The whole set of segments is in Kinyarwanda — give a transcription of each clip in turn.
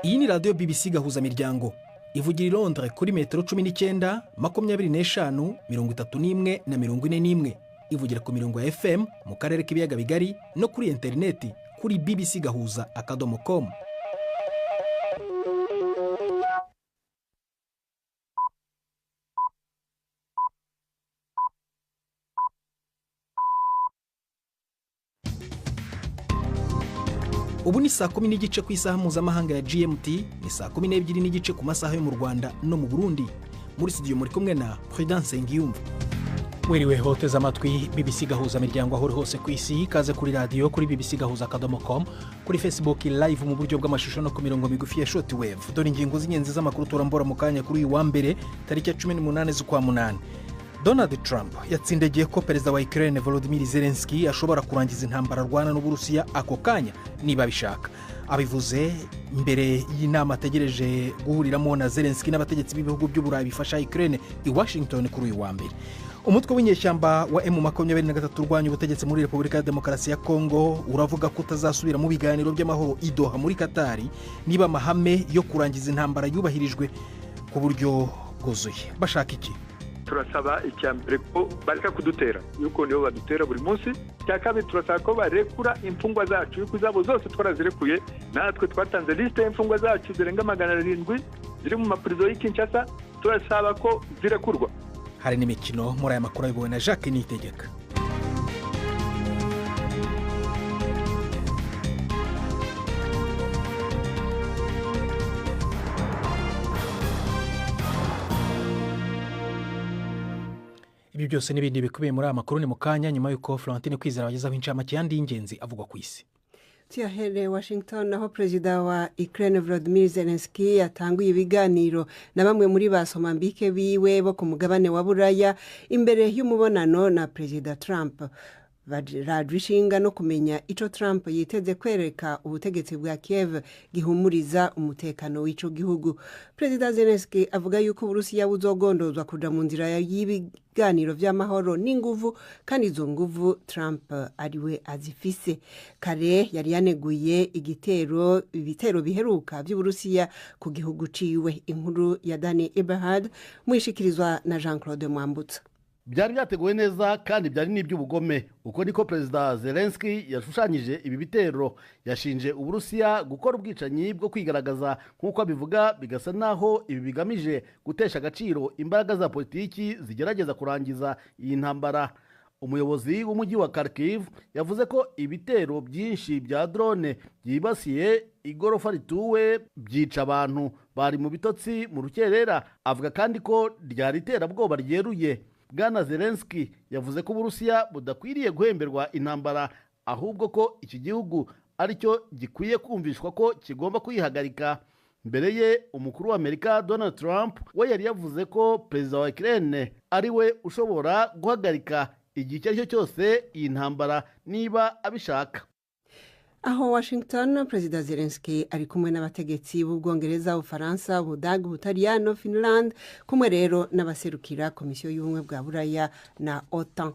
Iyi ni radiyo BBC Gahuzamiryango ivugira i Londres kuri metero 19, 25, 31 na 41. Ivugira ku mirongo ya FM mu karere k'ibiyaga bigari no kuri interineti kuri bbcgahuza.com. Ubu ni saa 10 n'igice ku isaha mpuzamahanga ya GMT, ni saa 12 n'igice ku masaha yo mu Rwanda no mu Burundi. Muri studio muri kumwe na Prudence Ngiyumva. Wiriwe hoteza amatwi BBC Gahuzamiryango aho hose ku isi, kaze kuri radio kuri bbcgahuza.com, kuri Facebook live mu buryo bw'amashusho no ku mirongo migufi ya shortwave. Dore ingingo z'ingenzi z'amakuru turambora mu kanya kuri uyu wa mbere tariki ya 18 z'ukwa 8. Donald Trump yatsindagiye ko perezida wa Ukraine Volodymyr Zelensky ashobora kurangiza intambara arwana n'Uburusiya ako kanya niba bishaka. Abivuze imbere y'inama ategereje guhuriramo na Zelensky n'abategetsi b'ibihugu by'Uburayi bifasha Ukraine i Washington kuri uyu wa mbere. Umutwe w'inyeshyamba wa M23 urwanya ubutegetsi muri Repubulika ya Demokarasi ya Kongo uravuga ko utazasubira mu biganiro by'amahoro i Doha muri Qatar niba amahame yo kurangiza intambara yubahirijwe ku buryo bwuzuye. Bashaka iki? Turasaba icyambere ko bareka kudutera, yuko nibo badutera buri munsi. Cyakabe turasaba ko barekura imfungwa zacu, yuko zabo zose twarazirekuye. Natwe twatanze liste y'imfungwa zacu zirenga 700 ziri mu maprizo y'Kinshasa, turasaba ko zirekurwa. Hari n'imikino muri aya makuru ayobowe na Jacques Niyitegeka. Ibi byose n'ibindi bikubiye muri aya makuru ni mu kanya nyuma y'uko Florentine Kwizera abagezaho incamake yandi y'ingenzi avugwa ku isi. Tiahere Washington, aho perezida wa Ukraine Volodymyr Zelensky yatanguye ibiganiro na bamwe muri basomambike biwe bo ku mugabane wa Buraya imbere y'umubonano na perezida Trump. Radwishinga no kumenya ico Trump yiteze kwereka ubutegetsi bwa Kiev gihumuriza umutekano w'ico gihugu. Perezida Zelensky avuga yuko Uburusiya buzogondozwa kuja mu nzira y'ibiganiro vy'amahoro n'inguvu, kandi izo nguvu Trump ariwe azifise. Kare yari yaneguye ibitero biheruka by'Uburusiya ku gihugu ciwe. Inkuru ya Dani Eberhard mwishikirizwa na Jean-Claude Mwambutsa. Byari byateguwe neza kandi byari n'iby'ubugome. Uko niko perezida Zelensky yashushanyije ibi bitero. Yashinje Uburusiya gukora ubwicanyi bwo kwigaragaza nk'uko abivuga, bigasa naho ibi bigamije gutesha agaciro imbaraga za politiki zigerageza kurangiza iyi ntambara. Umuyobozi w'umujyi wa Kharkiv yavuze ko ibitero byinshi bya drone byibasiye igorofa rituwe byica abantu bari mu bitotsi mu rukerera. Avuga kandi ko ryari iterabwoba ryeruye. Bwana Zelensky yavuze ko Uburusiya budakwiriye guhemberwa intambara, ahubwo ko iki gihugu aricyo gikwiye kumvishwa ko kigomba kuyihagarika. Mbere ye umukuru wa Amerika Donald Trump we yari yavuze ko perezida wa Ukraine ari we ushobora guhagarika igihe icyo ari cyo cyose iyi ntambara niba abishaka. Aho Washington, perezida Zelensky ari kumwe n'abategetsi b'Ubwongereza, Ufaransa, Ubudage, Ubutaliyano, Finland, kumwe rero n'abaserukira komisiyo y'ubumwe bwa Buraya na OTAN.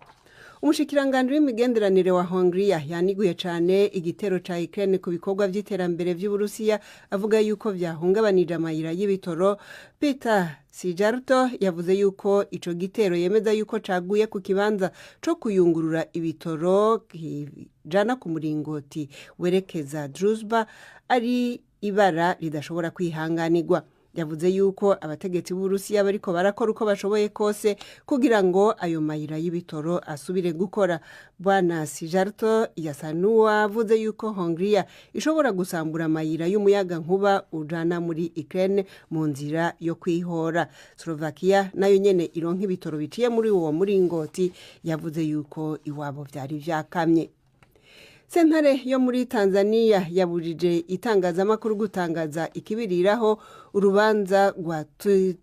Umushikiranganje w'imigenderanire wa Hongria yaniguye cyane igitero ca Ukraine ku bikorwa by'iterambere by'Uburusiya, avuga yuko byahungabanije amayira y'ibitoro. Peter Sijarto yavuze yuko ico gitero yemeza yuko caguye ku kibanza co kuyungurura ibitoro jana ku muringoti werekeza Druzhba, ari ibara ridashobora kwihanganirwa. Yavuze yuko abategetsi b'Uburusiya bariko barakora uko bashoboye kose kugira ngo ayo mayira y'ibitoro asubire gukora. Bwana Sijarto yasanuwa avuze yuko Hongria ishobora gusambura amayira y'umuyaga nkuba ujana muri Ukraine mu nzira yo kwihora. Slovakia nayo nyene ironka ibitoro biciye muri uwo muringoti, yavuze yuko iwabo vyari vyakamye. Sentare yo muri Tanzania yabujije itangazamakuru gutangaza ikibiriraho urubanza rwa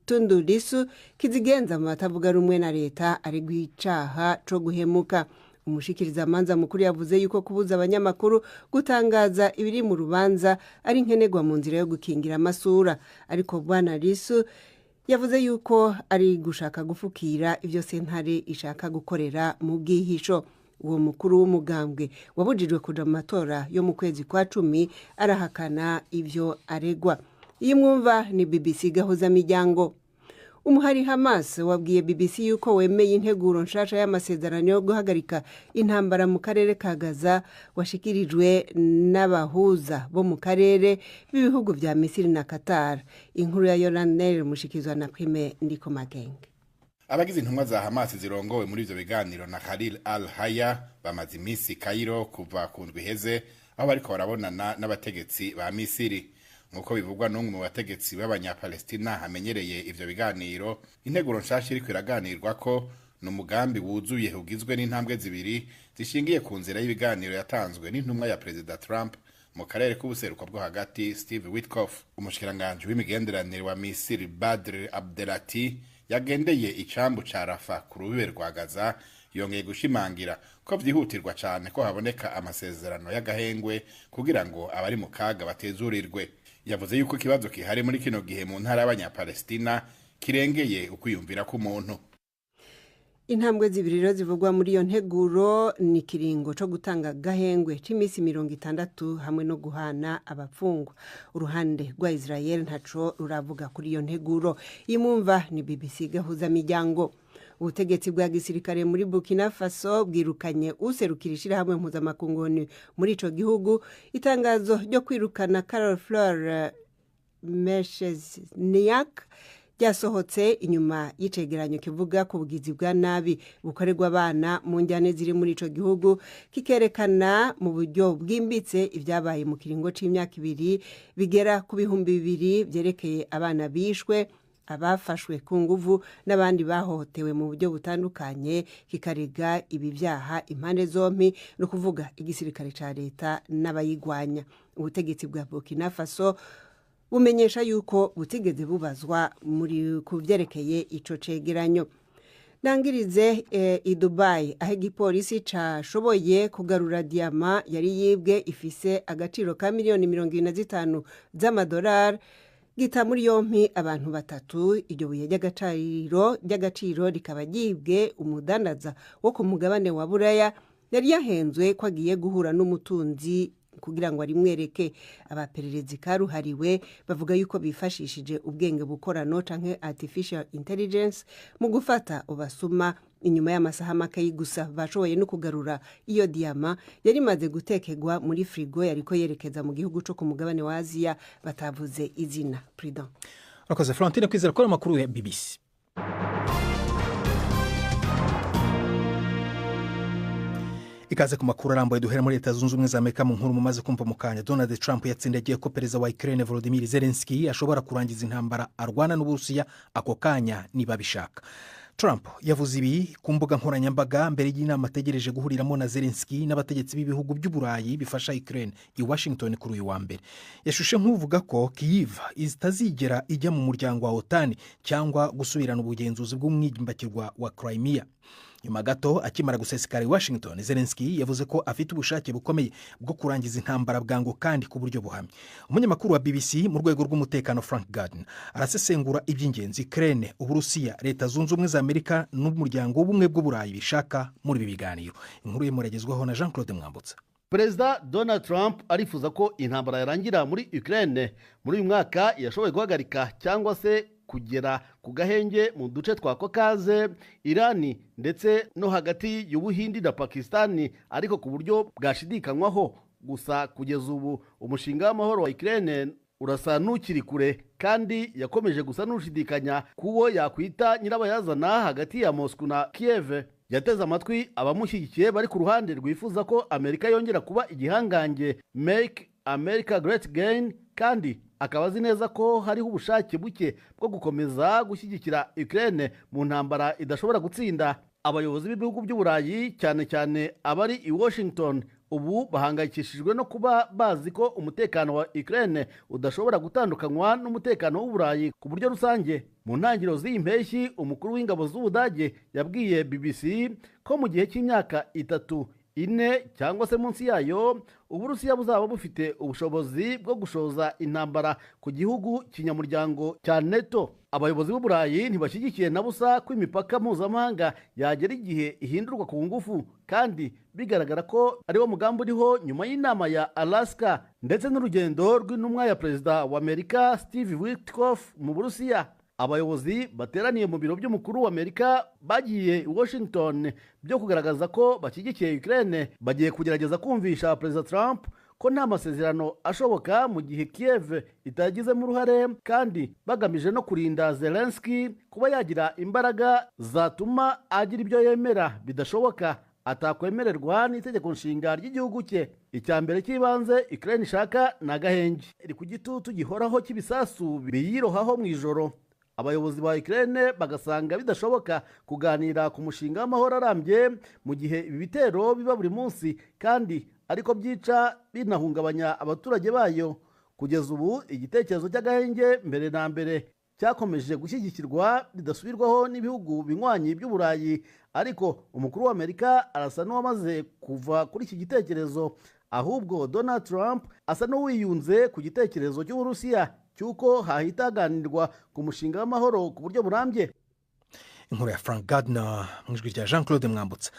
Tundu Lissu kizigenza mu batavuga rumwe na leta ari gwicaha co guhemuka. Umushikirizamanza mukuru yavuze yuko kubuza abanyamakuru gutangaza ibiri mu rubanza ari nkenerwa mu nzira yo gukingira amasura, ariko Bwana Lissu yavuze yuko ari gushaka gufukira ivyo sentare ishaka gukorera mu bwihisho. uwo mukuru w'umugambwe wabujijwe kuja mu matora yo mu kwezi kwa 10 arahakana ivyo aregwa. iyi mwumva ni BBC gahuzamiryango. Umuhari Hamas wabwiye BBC yuko wemeye integuro nshasha y'amasezerano yo guhagarika intambara mu karere ka Gaza washikirijwe n'abahuza bo mu karere b'ibihugu vya Misiri na Qatar. Inkuru ya Yolanel mushikizwa na Prime Ndiko Magenge. Abagize intumwa za Hamas zirongowe muri ivyo biganiro na Khalil al-Haya bamaze imisi Cairo kuva ku ndwi iheze aho bariko barabonana n'abategetsi ba Misiri. Nkuko bivugwa n'umwe mu bategetsi b'abanyapalestina hamenyereye ivyo biganiro, integuro nshasha iriko iraganirwa ko n'umugambi wuzuye ugizwe n'intambwe zibiri zishingiye ku nzira y'ibiganiro yatanzwe n'intumwa ya Perezida Trump mu karere k'ubuseruko bwo hagati Steve Witkoff. Umushikiranganje w'imigenderanire wa Misiri Badr Abdelati yagendeye icambu ca Rafa ku rubibe rwa Gaza, yongeye gushimangira ko vyihutirwa cane ko haboneka amasezerano y'agahengwe kugira ngo abari mu kaga batezurirwe. Yavuze yuko ikibazo kihari muri kino gihe mu ntara y'Abanyapalestina kirengeye ukwiyumvira k'umuntu. Intambwe zibiri rero zivugwa muri iyo nteguro ni kiringo co gutanga gahengwe c'imisi 60 hamwe no guhana abapfungwa. Uruhande rwa Israel ntaco ruravuga kuri iyo nteguro. Imumva ni BBC gahuzamiryango. Ubutegetsi bwa gisirikare muri Burkina Faso bwirukanye userukira ishirahamwe mpuzamakungu muri ico gihugu. Itangazo ryo kwirukana Carol Fleur Meshezniak ryasohotse inyuma y'icegeranyo kivuga ku bugizi bwa nabi bukorerwa abana mu njyane ziri muri ico gihugu, kikerekana mu buryo bwimbitse ivyabaye mu kiringo c'imyaka 2 bigera ku 200 byerekeye abana bishwe, abafashwe ku nguvu n'abandi bahohotewe mu buryo butandukanye, kikarega ibi vyaha impande zompi no kuvuga igisirikare ca leta n'abayigwanya. Ubutegetsi bwa Burkina Faso bumenyesha yuko butigeze bubazwa muri kuvyerekeye ico cegeranyo. Nangirize i Dubai aho igipolisi cashoboye kugarura diama yari yibwe ifise agaciro ka $25 z'amadolari, gita muri yompi abantu 3. Iryo buye ry'agaciro rikaba ryibwe umudandaza wo ku mugabane wa Buraya yari yahenzwe ko agiye guhura n'umutunzi kugira ngo arimwereke. Abapererezi karuhariwe bavuga yuko bifashishije ubwenge bukorano canke artificial intelligence mu gufata ubasuma. Inyuma y'amasaha make gusa bashoboye no kugarura iyo diama yari maze gutekegwa muri frigo yariko yerekeza mu gihugu cyo ku mugabane wa Aziya batavuze izina. Prudent Rakoze Florentine kwizera ko amakuru ya BBC. Ikaze ku makuru arambuye duhera muri Leta Zunze Ubumwe za Amerika. Mu nkuru mumaze kumva mu kanya, Donald Trump yatsindagiye ko perezida wa Ukraine Volodymyr Zelensky ashobora kurangiza intambara arwana n'Uburusiya ako kanya niba bishaka. Trump yavuze ibi ku mbuga nkoranyambaga mbere y'inama ategereje guhuriramo na Zelensky n'abategetsi b'ibihugu by'Uburayi bifasha Ukraine i Washington kuri uyu wa mbere. Yashushe nk'uvuga ko Kyiv itazigera ijya mu muryango wa OTAN cyangwa gusubirana ubugenzuzi bw'umwigimbakirwa wa Crimea. Nyuma gato akimara gusesekara i Washington, Zelensky yavuze ko afite ubushake bukomeye bwo kurangiza intambara bwangu kandi ku buryo buhamye. Umunyamakuru wa BBC mu rwego rw'umutekano Frank Gardner arasesengura iby'ingenzi Ukraine, Uburusiya, Leta Zunze Ubumwe za Amerika n'umuryango w'ubumwe bw'Uburayi bishaka muri ibi biganiro. Inkuru yemuragezwaho na Jean-Claude Mwambutsa. Perezida Donald Trump arifuza ko intambara yarangira muri Ukraine muri uyu mwaka yashoboye guhagarika cyangwa se kugera ku gahenge mu duce twa Caucase, Irani ndetse no hagati y'Ubuhindi na Pakistani, ariko ku buryo bwashidikanywaho. Gusa kugeza ubu umushinga w'amahoro wa Ukraine urasa n'ukiri kure, kandi yakomeje gusa n'ushidikanya kuwo yakwita nyirabayazana hagati ya Moscow na Kiev. Yateze amatwi abamushyigikiye bari ku ruhande rwifuza ko Amerika yongera kuba igihangange, Make America Great Again, kandi akaba azi neza ko hariho ubushake buke bwo gukomeza gushyigikira Ukraine mu ntambara idashobora gutsinda. Abayobozi b'ibihugu by'Uburayi cyane cyane abari i Washington ubu bahangayikishijwe no kuba bazi ko umutekano wa Ukraine udashobora gutandukanywa n'umutekano w'Uburayi ku buryo rusange. Mu ntangiriro z'iyi mpeshyi, umukuru w'ingabo z'Ubudage yabwiye BBC ko mu gihe cy'imyaka 3 ine cyangwa se munsi yayo uburusiya buzaba bufite ubushobozi bwo gushoza intambara ku gihugu kinyamuryango cya neto. Abayobozi b'uburayi ntibashyigikiye na busa ko imipaka mpuzamahanga yagera igihe ihindurwa ku ngufu, kandi bigaragara ko ariwo mugambi uriho nyuma y'inama ya Alaska ndetse n'urugendo rw'intumwa ya perezida wa Amerika Steve Witkoff mu Burusiya. Abayobozi bateraniye mu biro by'umukuru wa Amerika bagiye i Washington byo kugaragaza ko bashyigikiye Ukraine, bagiye kugerageza kumvisha perezida Trump ko nta masezerano ashoboka mu gihe Kiev itagizemo uruhare, kandi bagamije no kurinda Zelensky kuba yagira imbaraga zatuma agira ibyo yemera bidashoboka atakwemererwa n'itegeko nshinga ry'igihugu cye. Icya mbere cy'ibanze Ukraine ishaka ni agahenge, iri ku gitutu gihoraho cy'ibisasu biyirohaho mu ijoro. Abayobozi ba Ukraine bagasanga bidashoboka kuganira ku mushinga w'amahoro arambye mu gihe ibi bitero biba buri munsi, kandi ariko byica binahungabanya abaturage bayo. Kugeza ubu igitekerezo cy'agahenge mbere na mbere cyakomeje gushyigikirwa bidasubirwaho n'ibihugu binywanyi by'uburayi, ariko umukuru w'Amerika arasa n'uwamaze kuva kuri iki gitekerezo, ahubwo Donald Trump asa n'uwiyunze ku gitekerezo cy'Uburusiya cy'uko hahita haganirwa ku mushinga w'amahoro ku buryo burambye. Inkuru ya Frank Gardner mu ijwi rya Jean Claude Mwambutsa.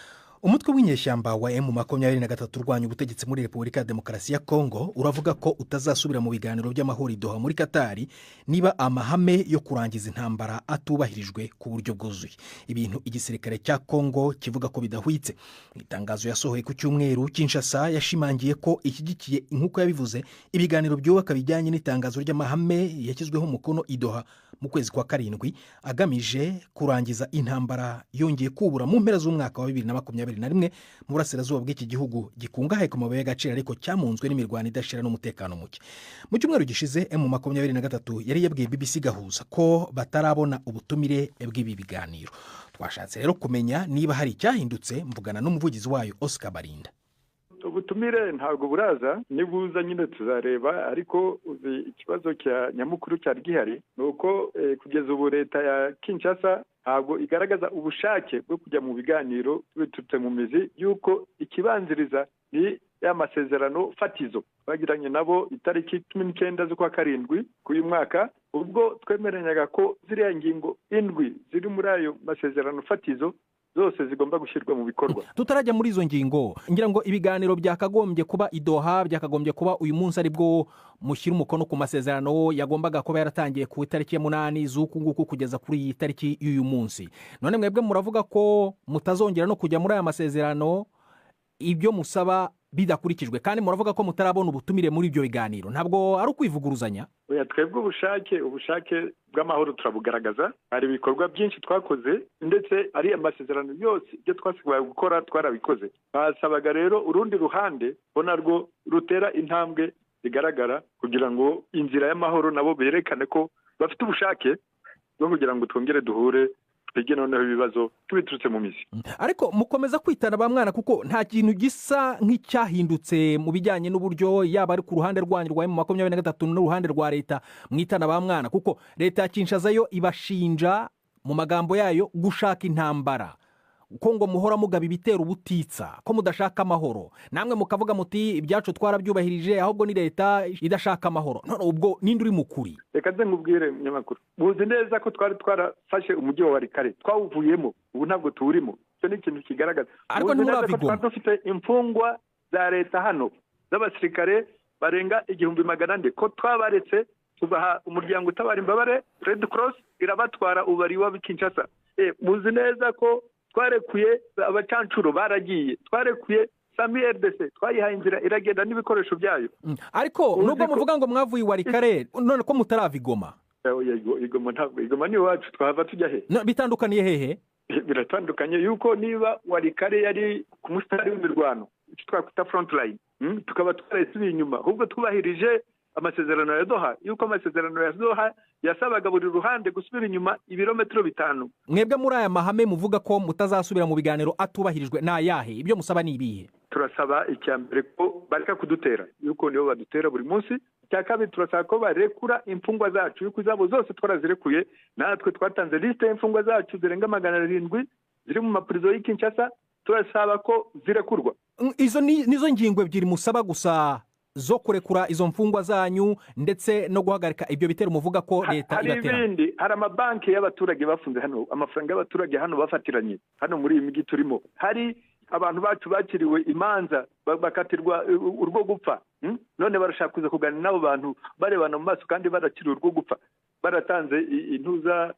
Umutwe w'inyeshyamba wa M23 urwanya ubutegetsi muri Repubulika ya Demokarasi ya Kongo uravuga ko utazasubira mu biganiro by'amahoro i Doha muri Katari niba amahame yo kurangiza intambara atubahirijwe ku buryo bwuzuye, ibintu igisirikare cya Kongo kivuga ko bidahwitse. Itangazo yasohoye ku cyumweru, Kinshasa yashimangiye ko ishyigikiye inkuko yabivuze ibiganiro byubaka bijyanye n'itangazo ry'amahame yashyizweho umukono i Doha mu kwezi kwa karindwi agamije kurangiza intambara yongeye kubura mu mpera z'umwaka wa 2021 mu burasirazuba bw'iki gihugu gikungahaye ku mabuye y'agaciro ariko cyamunzwe n'imirwano idashira n'umutekano muke. Mu cyumweru gishize M23 yari yabwiye BBC Gahuza ko batarabona ubutumire bw'ibi biganiro. Twashatse rero kumenya niba hari icyahindutse, mvugana n'umuvugizi wayo Oscar Barinda. Ubutumire ntabwo buraza, nibuza nyine tuzareba, ariko ikibazo cya nyamukuru cyari gihari nuko kugeza ubu leta ya Kinshasa ntabwo igaragaza ubushake bwo kujya mu biganiro biturutse mu mizi yuko ikibanziriza ni ya masezerano fatizo bagiranye nabo itariki 19 z'ukwa karindwi k'uyu mwaka, ubwo twemeranyaga ko ziriya ngingo indwi ziri muri ayo masezerano fatizo zose zigomba gushyirwa mu bikorwa. Tutarajya muri izo ngingo, ngira ngo ibiganiro byakagombye kuba i Doha, byakagombye kuba uyu munsi aribwo mushyira umukono ku masezerano yagombaga kuba yaratangiye ku itariki ya 8 z'uku nguku kugeza kuri iyi tariki y'uyu munsi. None mwebwe muravuga ko mutazongera no kujya muri aya masezerano ibyo musaba bidakurikijwe, kandi muravuga ko mutarabona ubutumire muri ibyo biganiro. Ntabwo ari ukwivuguruzanya? Oya, twebwe ubushake bw'amahoro turabugaragaza. Hari ibikorwa byinshi twakoze, ndetse ari amasezerano yose ibyo twasigaye gukora twarabikoze. Basabaga rero urundi ruhande bona rwo rutera intambwe bigaragara kugira ngo inzira y'amahoro nabo berekane ko bafite ubushake bwo kugira ngo twongere duhure twige noneho ibibazo tubiturutse mu mizi. Ariko mukomeza kwitana ba mwana kuko nta kintu gisa nk'icyahindutse mu bijyanye n'uburyo yaba ari ku ruhande rwanyu rwa M23 n'uruhande rwa leta mwitana ba mwana, kuko leta ya Kinshasa yo ibashinja mu magambo yayo gushaka intambara, ko ngo muhora mugaba ibitero ubutitsa, ko mudashaka amahoro. Namwe mukavuga muti ibyacu twarabyubahirije, ahubwo ni leta idashaka amahoro. None ubwo ninde uri mukuri? Reka nze nkubwire munyamakuru, muzi neza ko twari twarafashe umujyi wa Walikare, twawuvuyemo, ubu ntabwo tuwurimo. Icyo ni ikintu kigaragaza. Ariko nturavigoma. Dufite imfungwa za leta hano z'abasirikare barenga 1,400 ko twabaretse tubaha umuryango utabara imbabare Red Cross irabatwara ubari wa Kinshasa. Muzi neza ko twarekuye abacancuro baragiye, twarekuye Sami RDC, twayihaye inzira iragenda n'ibikoresho byayo. Ariko nubwo muvuga ngo mwavuye Walikare, none ko mutaravigoma? Igoma ntabwo, igoma ni wacu, twahava tujya he? Bitandukaniye hehe? Biratandukanye yuko niba Walikare yari ku musitari w'imirwano, icyo twakwita front line, tukaba twarasubiye inyuma, ahubwo twubahirije amasezerano ya Doha, yuko amasezerano ya Doha yasabaga buri ruhande gusubira inyuma ibirometero 5. Mwebwe muri aya mahame muvuga ko mutazasubira mu biganiro atubahirijwe na yahe? Ibyo musaba ni ibihe? Turasaba icyambere ko bareka kudutera, yuko nibo badutera buri munsi. Cyakabiri turasaba ko barekura imfungwa zacu, yuko zabo zose twarazirekuye. Natwe twatanze liste y'imfungwa zacu zirenga 700 ziri mu maprizo y'i Kinshasa, turasaba ko zirekurwa. Izo nizo ngingo ebyiri musaba gusa zo kurekura izo mfungwa zanyu ndetse no guhagarika ibyo bitero muvuga ko leta ibatera? Hari ibindi, hari amabanki y'abaturage bafunze hano, amafaranga y'abaturage hano bafatiranye hano muri iyi migi turimo. Hari abantu bacu bakiriwe imanza bakatirwa urwo gupfa, none barashaka kuza kuganira n'abo bantu barebana mu maso kandi barakiriwe urwo gupfa, baratanze intuza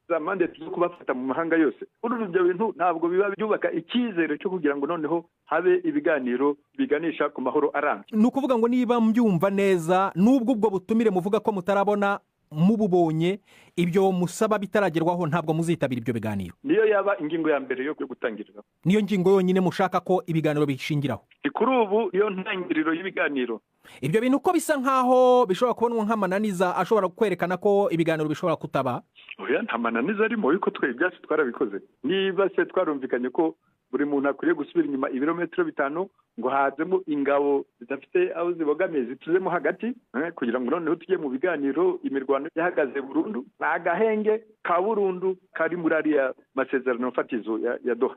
za mandate zo kubafata mu mahanga yose. Ibyo bintu ntabwo biba byubaka icyizere cyo kugira ngo noneho habe ibiganiro biganisha ku mahoro arambye. Ni ukuvuga ngo niba mbyumva neza, nubwo ubwo butumire muvuga ko mutarabona mububonye, ibyo musaba bitaragerwaho ntabwo muzitabira ibyo biganiro? Niyo yaba ingingo ya mbere yo gutangirira, niyo ngingo yonyine mushaka ko ibiganiro bishingiraho? Kuri ubu iyo ntangiriro y'ibiganiro. Ibyo bintu ko bisa nkaho bishobora kubonwa nk'amananiza ashobora kwerekana ko ibiganiro bishobora kutaba? Oya, nta mananiza arimo, yuko twe ibyacu twarabikoze. Niba se twarumvikanye ko buri muntu akwiriye gusubira inyuma ibirometero 5 ngo hazemo ingabo zidafite aho zibogamiye zituzemo hagati, kugira ngo noneho tujye mu biganiro imirwano yahagaze burundu, agahenge ka burundu kari muri ariya masezerano fatizo ya Doha.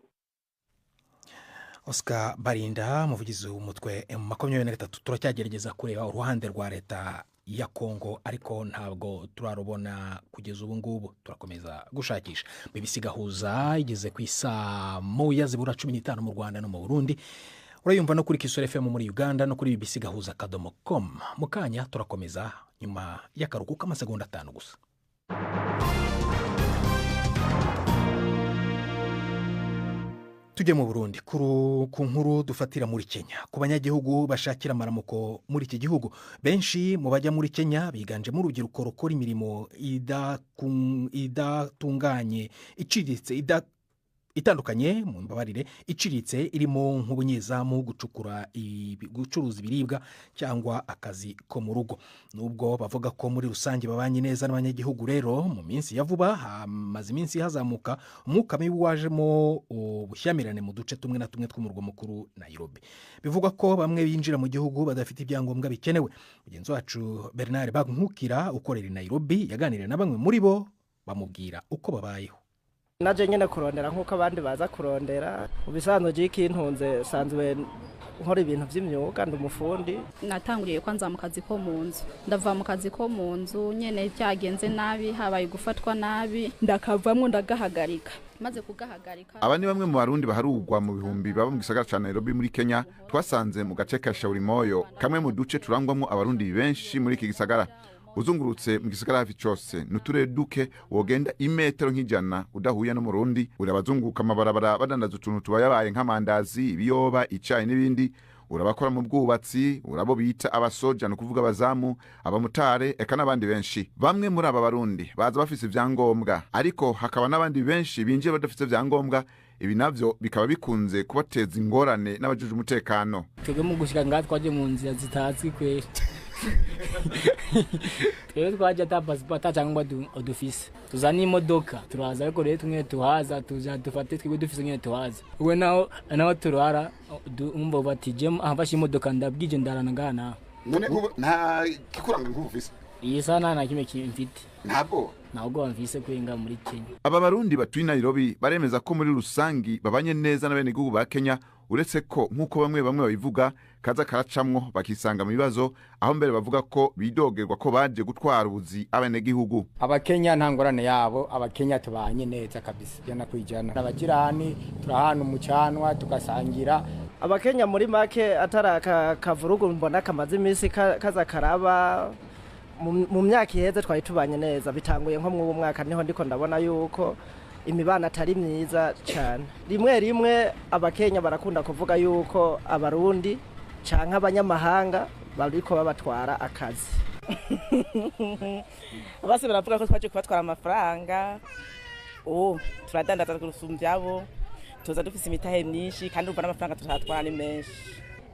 Oscar Barinda, umuvugizi w'umutwe M23, turacyagerageza kureba uruhande rwa leta ya Kongo ariko ntabwo turarubona kugeza ubu ngubu. Turakomeza gushakisha. BBC Gahuza igeze ku isaa 1:15 mu Rwanda no mu Burundi. Urayumva no kuri Kisoro FM muri Uganda no kuri bbcgahuza.com. Mukanya turakomeza nyuma y'akaruhuko k'amasegonda 5 gusa. Tujye mu Burundi ku nkuru dufatira muri Kenya. Ku banyagihugu bashakira amaramuko muri iki gihugu, benshi mu bajya muri Kenya biganjemo urubyiruko rukora imirimo idatunganye iciriritse itandukanye mu mbabarire iciriritse irimo nk'ubunyezamu, gucuruza ibiribwa cyangwa akazi ko mu rugo. Nubwo bavuga ko muri rusange babanye neza n'abanyagihugu, rero mu minsi ya vuba hamaze iminsi hazamuka umwuka mibi wajemo ubushyamirane mu duce tumwe na tumwe tw'umurwa mukuru Nairobi. Bivugwa ko bamwe binjira mu gihugu badafite ibyangombwa bikenewe. Mugenzi wacu Bernard Bankukira ukorera i Nairobi yaganiriye na bamwe muri bo bamubwira uko babayeho. Naje nyene kurondera nkuko abandi baza kurondera, ubisanzwe jikintunze sanzwe nkora ibintu by'imyuga, ndi umufundi. Natanguriye kwanza mu kazi ko mu nzu, ndava mu kazi ko mu nzu nyene cyagenze nabi, habaye gufatwa nabi, ndakavamwe ndagahagarika. Maze kugahagarika, aba ni bamwe mu Barundi baharugwa mu bihumbi baba mu gisagara ca Nairobi muri Kenya, twasanze mu gace ka Shaurimoyo, kamwe mu duce turangwamo Abarundi benshi muri iki gisagara. Uzungurutse mu gisagara hafi cyose nuturere duke wogenda imetero nk'ijana udahuye no mu Burundi, urabazunguka amabarabara badandaza utuntu tubayabaye nk'amandazi, ibiyoba, icayi n'ibindi. Urabakora mu bwubatsi, urabo bita abasoja no kuvuga abazamu, abamutare, eka n'abandi benshi. Bamwe muri aba Barundi baza bafise ivyangombwa, ariko hakaba n'abandi benshi binjiye badafite ivyangombwa. Ibi navyo bikaba bikunze kubateza ingorane n'abajuje umutekano. Twebwe mu gushika ngaha twaje mu nzira zitazwi kwera. Twebwe twaje ata pasipota cyangwa udufise, tuzana imodoka turaza, ariko rero tumwe tuhaza tuja dufate twebwe dufise nyene tuhaza. Uwe naho turara umva batije afashe imodoka ndabwije ndarana ngana. None nta kikuranga nk'ufise? Iyi sana na kimwe kimfite. Ntabwo mvise kwenga muri Kenya. Aba Barundi batuye Nairobi baremeza ko muri rusangi babanye neza n'abene gihugu ba Kenya, uretse ko nkuko bamwe babivuga kaza karacamwo bakisanga mu bibazo, aho mbere bavuga ko bidogerwa ko baje gutwara ubuzi abene gihugu. Abakenya nta ngorane yabo, abakenya tubanye neza kabisa jana kwijana. Abajirani turahana umucanwa tugasangira. Abakenya muri make ataraka kavurugu mbona kamaze iminsi kaza karaba. Mu myaka iheze twari tubanye neza, bitanguye nko mu mwaka niho ndiko ndabona yuko imibana atari myiza cyane. Rimwe abakenya barakunda kuvuga yuko Abarundi canke abanyamahanga bariko babatwara akazi. Basi baravuga ko twaje kubatwara amafaranga, turadandaza kurusumbyaabo, tuza dufise imitahe myinshi kandi ubona amafaranga tutatwara ni menshi.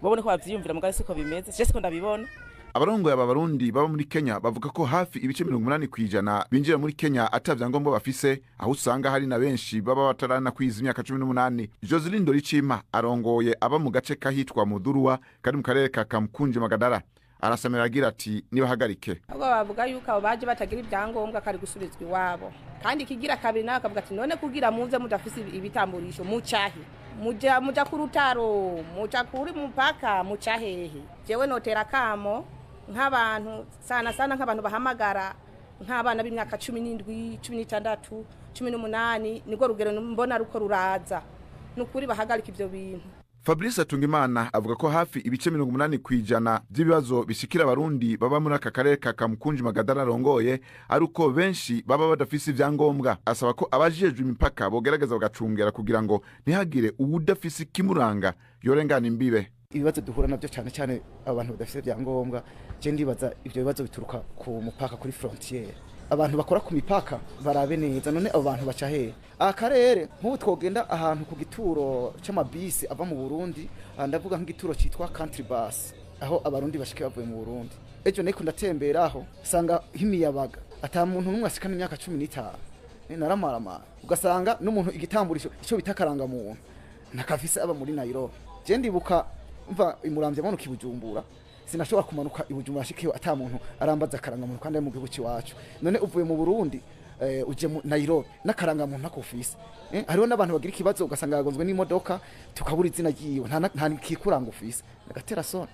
Babone ko bavyiyumvira mugabo siko bimeze, cyese ko ndabibona. Abarongo aba Barundi baba muri Kenya bavuga ko hafi ibice 80% binjira muri Kenya atavyangombwa bafise, aho usanga hari na benshi baba batarana kwiza imyaka 18. Joseline Doricima arongoye aba mu gace kahitwa Muduruwa kari mu karere ka Kamkunje Magadara, arasamira agira ati niba hagarike. Abo bavuga yuko abo baje batagira ibyangombwa kari gusubizwa iwabo, kandi kigira kabiri nawe akavuga ati none kugira muze mudafise ibitamburisho mucahe muja ku rutaro muja kuri mupaka muca hehe jewe notera kamo nk'abantu sana nk'abantu bahamagara nk'abana b'imyaka 17 16 18 niko rugero mbona ruko ruraza nukuri bahagarika ivyo bintu. Fabrice Atungimana avuga ko hafi ibice 80% by'ibibazo bishikira abarundi baba muri aka karere ka Kamukunji Magadara rongoye ari uko benshi baba badafise ivyangombwa. Asaba ko abajejwe imipaka bogerageza bagacungera kugira ngo ntihagire uwudafise kimuranga yorengana imbibe. Ibibazo duhura navyo cyane abantu badafise ivyangombwa je ndibaza ivyo bibazo bituruka ku mupaka kuri frontiere. Abantu bakora ku mipaka barabe neza none abo bantu baca hehe akarere nk'ubu twogenda ahantu ku gituro c'amabisi ava mu Burundi ndavuga nk'igituro citwa country bus aho abarundi bashike bavuye mu Burundi ejo neko ndatemberaho sanga himiyabaga ata muntu numwe asikana imyaka 15 naramarama ugasanga n'umuntu igitamburisho ico bitakaranga muntu nakafise aba muri Nairobi je ndibuka mva imuramvye manuka ibujumbura sinashobora kumanuka ibujumbura shikiyo ata muntu arambaza karanga muntu kandi mu gihugu ciwacu none uvuye mu Burundi uje mu Nairobi nakaranga muntu nakofise hariho n'abantu bagira ikibazo ugasanga yagonzwe n'imodoka tukabura izina giyiwe nta kikuranga ufise nagatera sona.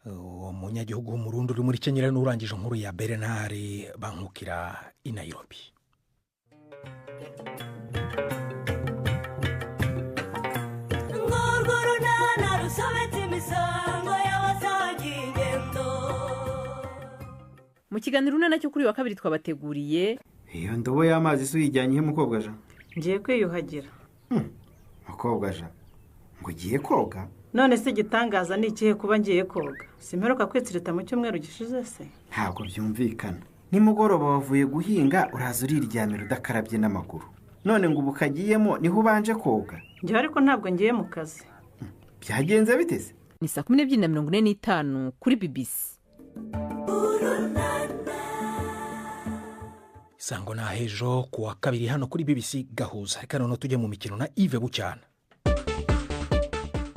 Umunyagihugu w'umurundi uri muri Kenya n'urangije inkuru ya Bernard Bankukira i Nairobi. Mu kiganiro unana cyo kuri wa kabiri twabateguriye iyo ndobo y'amazi suyijyanye he mukobwa ja ngiye kwiyuhagira. Mukobwa ja ngo giye koga none se gitangaza ni ikihe kuba ngiye koga simperuka kwitsirita mu cyumweru gishize se ntabwo byumvikana nimugoroba wavuye guhinga uraza uriryamira udakarabye n'amaguru none ngo ubukagiyemo niho ubanje koga ngiye ariko ntabwo ngiye mu kazi. Byagenze biteze ni 12:45 kuri BBC. Sango na hejo kuwa kabiri hano kuri BBC Gahuza reka none tujye mu mikino na Yves Bucyana.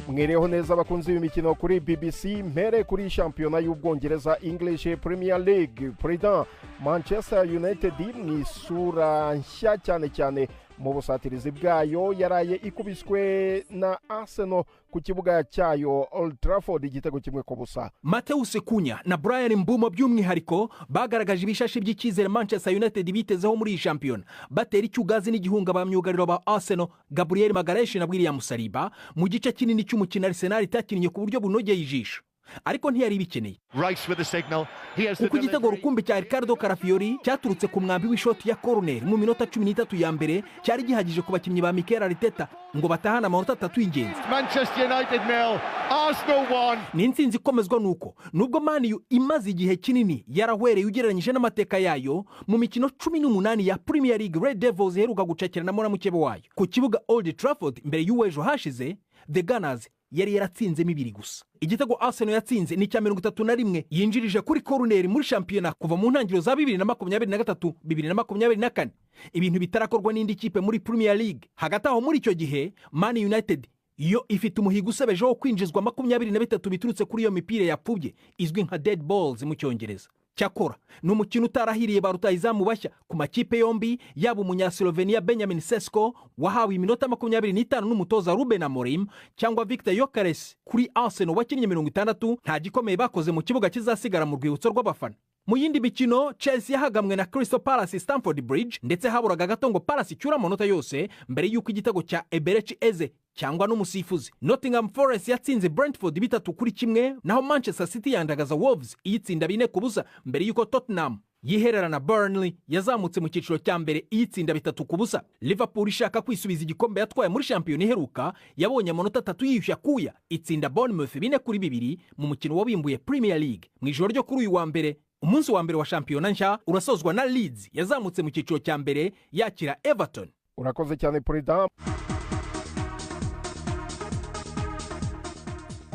Mwereho neza abakunzi b'imikino kuri BBC mpere kuri shampiyona y'Ubwongereza English Premier League. President Manchester United mu isura nshya cyane mu busatirizi bwayo yaraye ikubiswe na Arsenal ku kibuga cyayo Old Trafford igitego kimwe ko busa. Mateus Cunha na Brian Mbeumo by'umwihariko bagaragaje ibishashi by'ikizere Manchester United bitezeho muri iyi shampiyona batera icyugazi n'igihunga bamyugariro ba Arsenal Gabriel Magalhaes na William Saliba mu gice kinini cy'umukino Arsenal itakinnye ku buryo bunogeye ijisho ariko ntiyari bikeneye. Uko igitego rukumbi cya Ricardo Carafiori cyaturutse ku mwambi w'ishoti ya corner mu minota 13 ya mbere cyari gihagije ku bakinnyi ba Mikel Arteta ngo batahana amanota 3 y'ingenzi. Manchester United 0 Arsenal 1. Ni intsinzi ikomezwa nuko nubwo Man U imaze igihe kinini yarahwereye ugereranyije n'amateka yayo mu mikino 18 ya Premier League Red Devils heruka gucekeranamo na mukebe wayo ku kibuga Old Trafford mbere y'uwejo hashize the Gunners yari yaratsinze mibiri gusa. Igitego Arsenal yatsinze ni cya 31 yinjirije kuri corner muri shampiyona kuva mu ntangiriro za 2023 2024 ibintu bitarakorwa n'indi kipe muri Premier League. Hagati aho muri icyo gihe Man United iyo ifite umuhigo usebeje wo kwinjizwa 23 biturutse kuri iyo mipira yapfubye izwi nka dead balls mu Cyongereza. Cyakora n'umukino utarahiriye ba rutahizamu bashya ku makipe yombi yaba umunya-Slovenia Benjamin Sesko wahawe iminota 25 n'umutoza Ruben Amorim cyangwa Victor Gyökeres kuri Arsenal wakinnye 60 nta gikomeye bakoze mu kibuga kizasigara mu rwibutso rw'abafana. Mu yindi mikino Chelsea yahagamwe na Crystal Palace Stamford Bridge ndetse haburaga gato ngo Palace icyura amanota yose mbere y'uko igitego cya Eberechi Eze cyangwa n'umusifuzi. Nottingham Forest yatsinze Brentford 3-1 naho Manchester City yandagaza Wolves iyitsinda 4-0 mbere y'uko Tottenham yihererana Burnley yazamutse mu cyiciro cya mbere iyitsinda 3-0. Liverpool ishaka kwisubiza igikombe yatwaye muri shampiyona iheruka yabonye amanota 3 yishyushya kuya itsinda Bournemouth 4-2 mu mukino wabimbuye Premier League. Mu ijoro ryo kuri uyu wa mbere umunsi wa mbere wa shampiyona nshya urasozwa na Leeds yazamutse mu cyiciro cya mbere yakira Everton. Urakoze cyane President.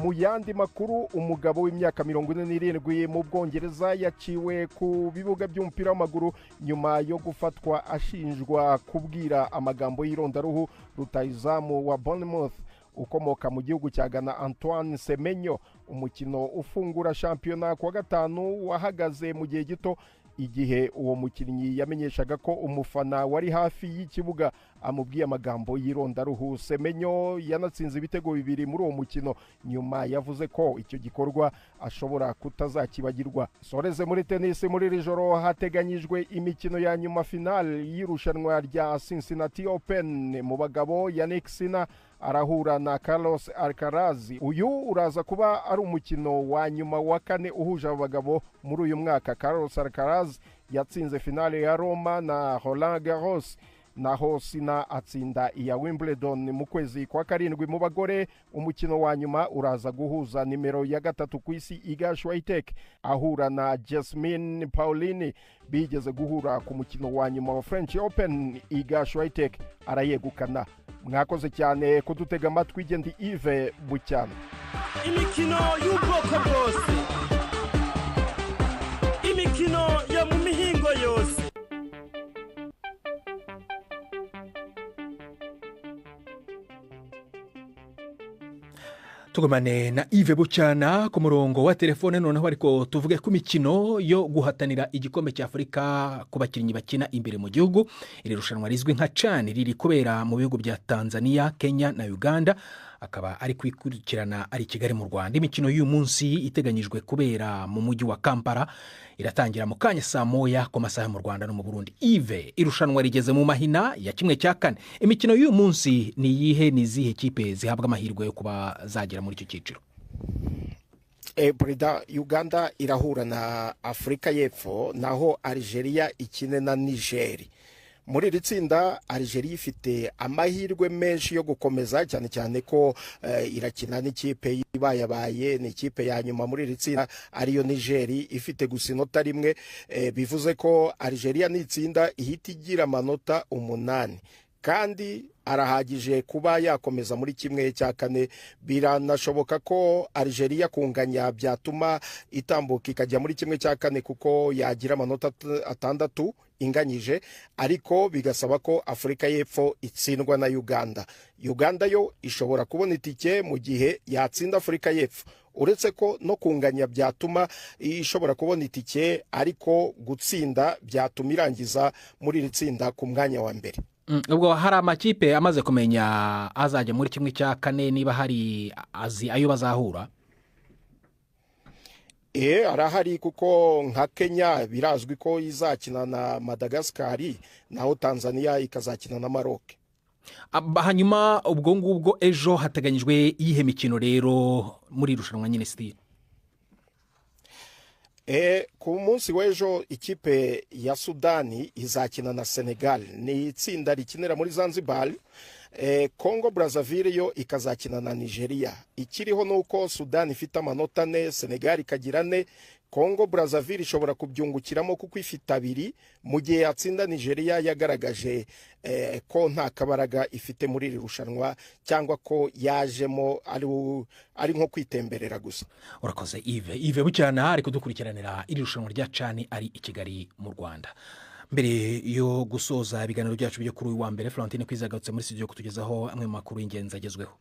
Mu yandi makuru umugabo w'imyaka 47 mu Bwongereza yaciwe ku bibuga by'umupira w'amaguru nyuma yo gufatwa ashinjwa kubwira amagambo y'irondaruhu rutahizamu wa Bournemouth ukomoka mu gihugu cya Ghana Antoine Semenyo. Umukino ufungura shampiyona kwa gatanu wahagaze mu gihe gito igihe uwo mukinnyi yamenyeshaga ko umufana wari hafi y'ikibuga amubwiye amagambo y'irondaruhu. Semenyo yanatsinze ibitego bibiri muri uwo mukino, nyuma yavuze ko icyo gikorwa ashobora kutazakibagirwa. Soreze muri tennis, muri iri joro hateganyijwe imikino ya nyuma finale y'irushanwa rya Cincinnati Open. Mu bagabo Yannick Sinner arahura na Carlos Alcaraz. Uyu uraza kuba ari umukino wa nyuma wa kane uhuje abagabo muri uyu mwaka. Carlos Alcaraz yatsinze finale ya Roma na Roland Garros, naho Sinner atsinda iya Wimbledon mu kwezi kwa karindwi. Mu bagore umukino wa nyuma uraza guhuza nimero ya gatatu ku isi Iga Swiatek ahura na Jasmine Paolini. Bigeze guhura ku mukino wa nyuma wa French Open, Iga Swiatek arayegukana. Mwakoze cyane kudutega amatwi. Gendi Yves Bucyana. Imikino y'ubwoko bwose, imikino yo mu mihingo yose. Tugumane na Yves Bucyana ku murongo wa telefone noneho, ariko tuvuge ku mikino yo guhatanira igikombe cya Afurika ku bakinnyi bakina imbere mu gihugu. Iri rushanwa rizwi nka CHAN riri kubera mu bihugu bya Tanzania, Kenya na Uganda, akaba ari kwikurikirana ari Kigali mu Rwanda. Imikino y'uyu munsi iteganyijwe kubera mu mujyi wa Kampala iratangira mu kanya saa moya ku masaha mu Rwanda no mu Burundi. Yves, irushanwa rigeze mu mahina ya 1/4. Imikino y'uyu munsi ni yihe, ni zihe kipe zihabwa amahirwe yo kuba zagera muri icyo cyiciro? Perezida, Uganda irahura na Afurika y'Epfo, naho Algeria ikine na Niger. Muri iri tsinda Algeria ifite amahirwe menshi yo gukomeza, cyane cyane ko irakina n'ikipe yibayabaye, ni ikipe ya nyuma muri iri tsinda ariyo Niger, ifite gusa inota rimwe. Bivuze ko Algeria n'itsinda ihita igira amanota 8 kandi arahagije kuba yakomeza muri 1/4. Biranashoboka ko Algeria kunganya byatuma itambuka ikajya muri 1/4 kuko yagira amanota 6 inganyije, ariko bigasaba ko Afurika y'Epfo itsindwa na Uganda. Uganda yo ishobora kubona itike mu gihe yatsinda Afurika y'Epfo. Uretse ko no kunganya byatuma ishobora kubona itike, ariko gutsinda byatuma irangiza muri iri tsinda ku mwanya wa mbere. Ubwo hari amakipe amaze kumenya azajya muri 1/4, niba hari azi ayo bazahura? Arahari, kuko nka Kenya birazwi ko izakina na Madagascar, naho Tanzania ikazakina na Maroc. Hanyuma ubwo ngubwo ejo hateganyijwe iyihe mikino rero muri irushanwa nyine stile? Ku munsi w'ejo ikipe ya Sudani izakina na Senegal, ni itsinda rikinira muri Zanzibar. Congo Brazzaville yo ikazakina na Nigeria. Ikiriho nuko Sudani ifite amanota 4, Senegal ikagira 4. Congo Brazzaville ishobora kubyungukiramo kuko ifite 2, mu gihe yatsinda Nigeria yagaragaje ko nta kabaraga ifite muri iri rushanwa, cyangwa ko yajemo ari nko kwitemberera gusa. Urakoze Yves Bucyana ari kudukurikiranira iri rushanwa rya CHAN ari i Kigali mu Rwanda. Mbere yo gusoza ibiganiro byacu byo kuri uyu wa mbere, Florentine kwizagatse muri studio kutugezaho amwe mu makuru y'ingenzi agezweho.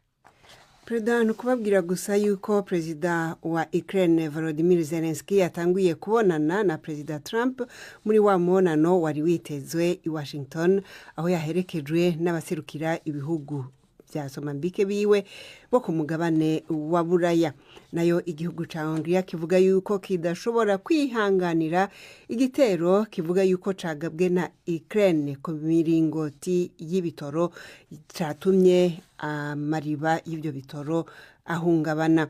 Perezida, nukubabwira gusa yuko Perezida wa Ukraine Volodymyr Zelensky yatanguye kubonana na Perezida Trump muri wa mubonano wari witezwe i Washington, aho yaherekejwe n'abaserukira ibihugu bya Mozambique biwe bo ku mugabane wa Buraya. Nayo igihugu ca Hongria kivuga yuko kidashobora kwihanganira igitero kivuga yuko cagabwe na Ukraine ku miringoti y'ibitoro catumye amariba y'ibyo bitoro ahungabana.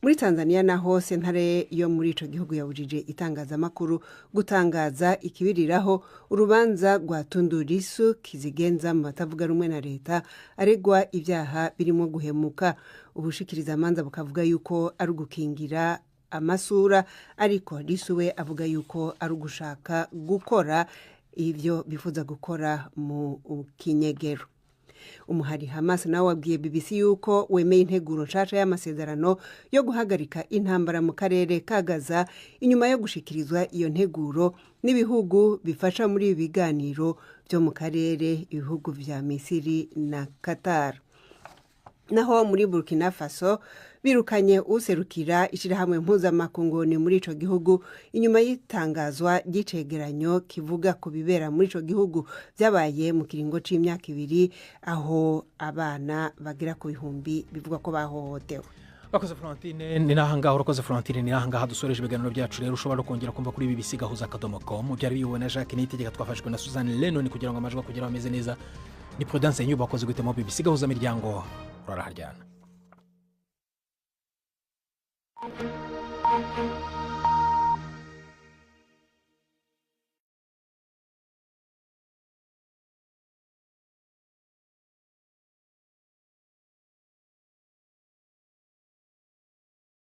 Muri Tanzania naho sentare yo muri ico gihugu yabujije itangazamakuru gutangaza ikibiriraho urubanza rwa Tundu Lissu kizigenza mu batavuga rumwe na leta aregwa ibyaha birimo guhemuka. Ubushikiriza amanza bukavuga yuko ari gukingira amasura, ariko Lissu we avuga yuko ari gushaka gukora ivyo bifuza gukora mu kinyegero. Umuhari Hamas nawe wabwiye BBC yuko wemeye integuro nshasha y'amasezerano yo guhagarika intambara mu karere ka Gaza, inyuma yo gushikirizwa iyo nteguro n'ibihugu bifasha muri ibi biganiro byo mu karere, ibihugu vya Misiri na Qatar. Naho muri Burkina Faso birukanye userukira ishirahamwe mpuzamakunguni muri ico gihugu inyuma y'itangazwa ry'icegeranyo kivuga ku bibera muri ico gihugu byabaye mu kiringo c'imyaka 2 aho abana bagira ku bihumbi bivuga ko bahohotewe. Bakoze Florentine ni nahangaho urakoze Florentine ni nahangaha dusoreje ibiganiro byacu rero ushobora kongera kumva kuri BBC gahuza.com byari bibona Jacques Niyitegeka twafashwe na Suzanne Lennon kugira ngo amajwi kugera ameze neza ni Prudence Nyuba bakoze gutema BBC gahuza miryango uraraharyana.